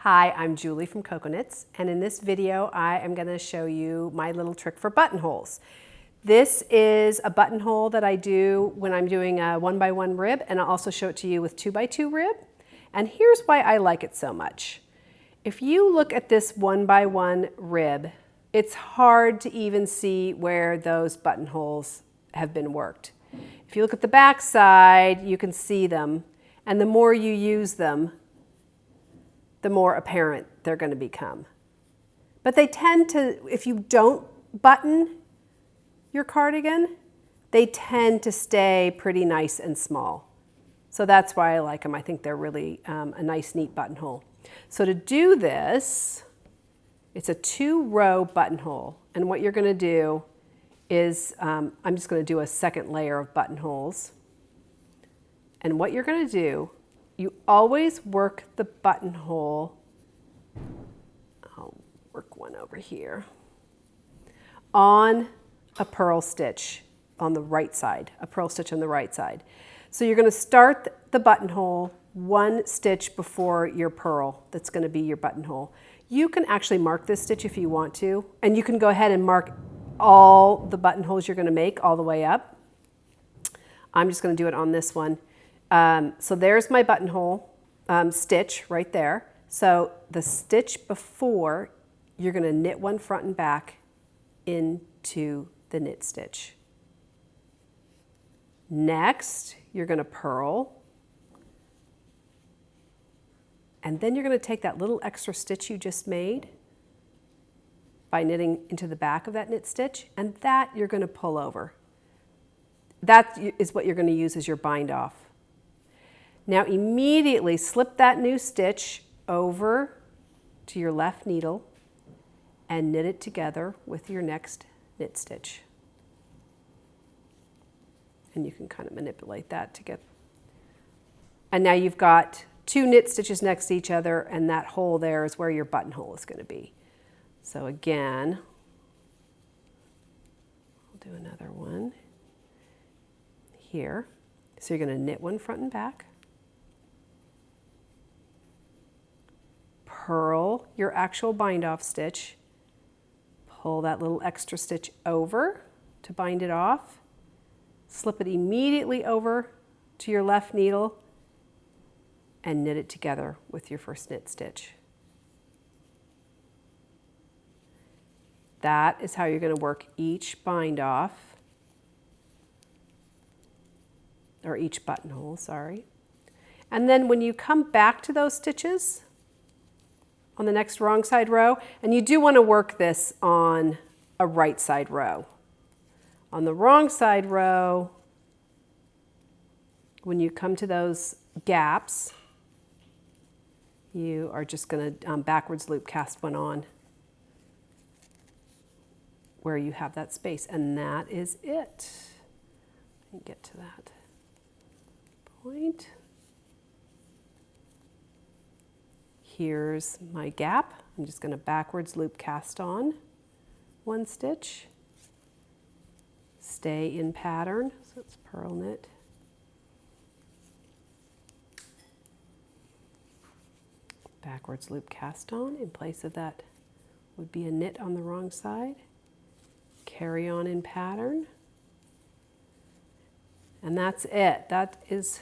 Hi, I'm Julie from Cocoknits, and in this video I am going to show you my little trick for buttonholes. This is a buttonhole that I do when I'm doing a 1x1 rib, and I'll also show it to you with 2x2 rib. And here's why I like it so much. If you look at this 1x1 rib, it's hard to even see where those buttonholes have been worked. If you look at the back side, you can see them, and the more you use them, the more apparent they're going to become. But they tend to, if you don't button your cardigan, they tend to stay pretty nice and small. So that's why I like them. I think they're really a nice, neat buttonhole. So to do this, it's a 2-row buttonhole. And what you're going to do is, I'm just going to do a second layer of buttonholes. And what you're going to do, you always work the buttonhole, I'll work one over here, on a purl stitch on the right side, a purl stitch on the right side. So you're going to start the buttonhole one stitch before your purl that's going to be your buttonhole. You can actually mark this stitch if you want to, and you can go ahead and mark all the buttonholes you're going to make all the way up. I'm just going to do it on this one. So there's my buttonhole stitch right there. So the stitch before, you're going to knit one front and back into the knit stitch. Next, you're going to purl. And then you're going to take that little extra stitch you just made by knitting into the back of that knit stitch, and that you're going to pull over. That is what you're going to use as your bind off. Now immediately slip that new stitch over to your left needle and knit it together with your next knit stitch. And you can kind of manipulate that to get. And now you've got 2 knit stitches next to each other, and that hole there is where your buttonhole is going to be. So again, I'll do another one here. So you're going to knit one front and back. Purl your actual bind off stitch, pull that little extra stitch over to bind it off, slip it immediately over to your left needle and knit it together with your first knit stitch. That is how you're going to work each bind off, or each buttonhole, sorry. And then when you come back to those stitches, on the next wrong side row, and you do want to work this on a right side row. On the wrong side row, when you come to those gaps, you are just going to backwards loop cast one on where you have that space, and that is it. Let me get to that point. Here's my gap. I'm just going to backwards loop cast on one stitch. Stay in pattern, so it's purl knit. Backwards loop cast on. In place of that would be a knit on the wrong side. Carry on in pattern. And that's it. That is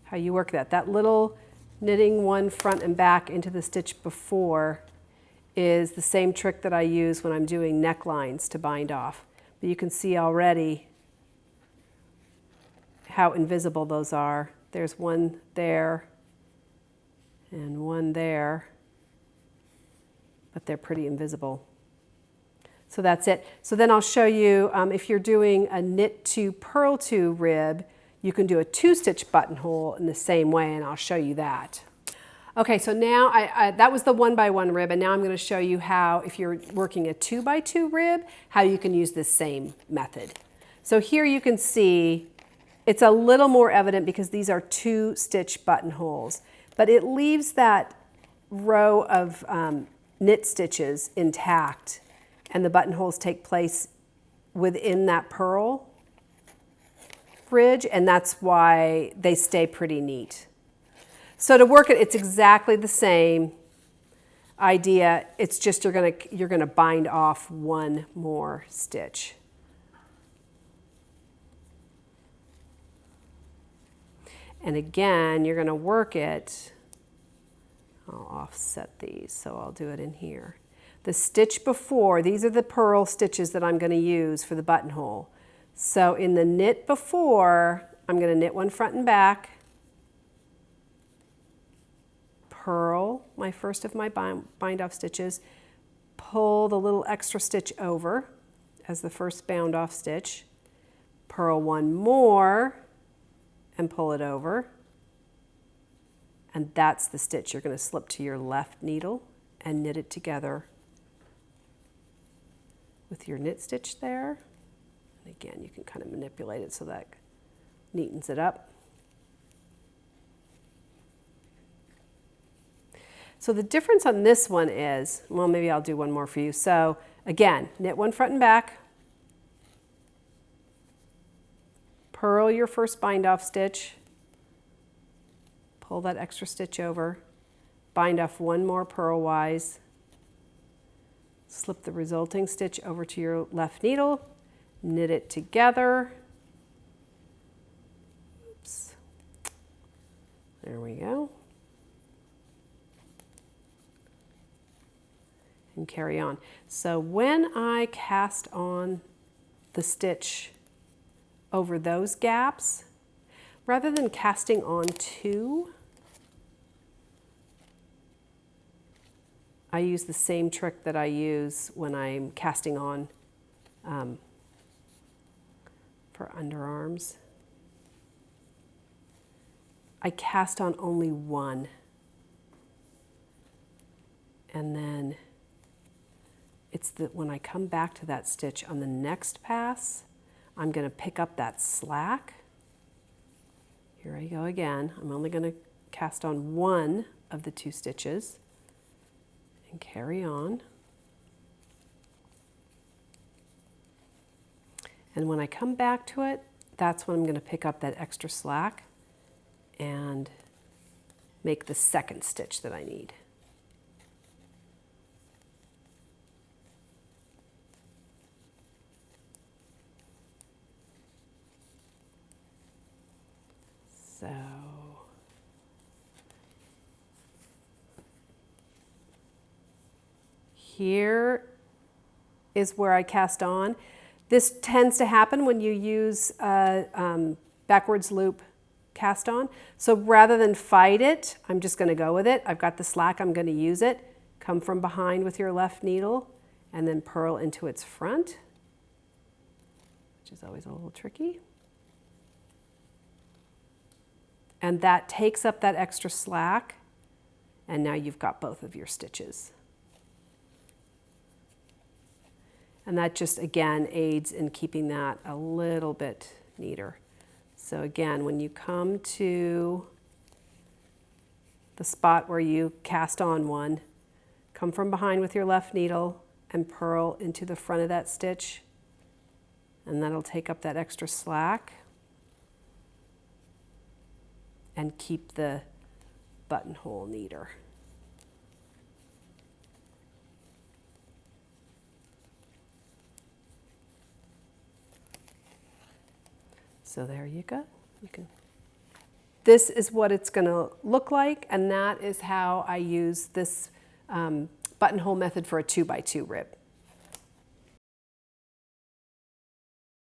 how you work that. That little knitting one front and back into the stitch before is the same trick that I use when I'm doing necklines to bind off. But you can see already how invisible those are. There's one there and one there, but they're pretty invisible. So that's it. So then I'll show you, if you're doing a knit to purl to rib, you can do a 2-stitch buttonhole in the same way, and I'll show you that. Okay, so now that was the 1x1 rib, and now I'm going to show you how, if you're working a 2x2 rib, how you can use this same method. So here you can see it's a little more evident because these are 2-stitch buttonholes, but it leaves that row of knit stitches intact, and the buttonholes take place within that purl ridge, and that's why they stay pretty neat. So to work it, it's exactly the same idea. It's just you're gonna bind off one more stitch. And again, you're gonna work it. I'll offset these, so I'll do it in here. The stitch before, these are the purl stitches that I'm going to use for the buttonhole. So in the knit before, I'm going to knit one front and back, purl my first of my bind off stitches, pull the little extra stitch over as the first bound off stitch, purl one more and pull it over. And that's the stitch you're going to slip to your left needle and knit it together with your knit stitch there. And again, you can kind of manipulate it so that neatens it up. So the difference on this one is, well, maybe I'll do one more for you. So again, knit one front and back, purl your first bind off stitch, pull that extra stitch over, bind off one more purlwise, slip the resulting stitch over to your left needle, knit it together. Oops. There we go. And carry on. So when I cast on the stitch over those gaps, rather than casting on two, I use the same trick that I use when I'm casting on for underarms. I cast on only one. And then it's that when I come back to that stitch on the next pass, I'm going to pick up that slack. Here I go again. I'm only going to cast on one of the two stitches and carry on. And when I come back to it, that's when I'm going to pick up that extra slack and make the second stitch that I need. So here is where I cast on. This tends to happen when you use backwards loop cast on. So rather than fight it, I'm just going to go with it. I've got the slack, I'm going to use it. Come from behind with your left needle and then purl into its front, which is always a little tricky. And that takes up that extra slack, and now you've got both of your stitches. And that just, again, aids in keeping that a little bit neater. So again, when you come to the spot where you cast on one, come from behind with your left needle and purl into the front of that stitch, and that'll take up that extra slack and keep the buttonhole neater. So there you go. This is what it's going to look like, and that is how I use this buttonhole method for a 2x2 rib.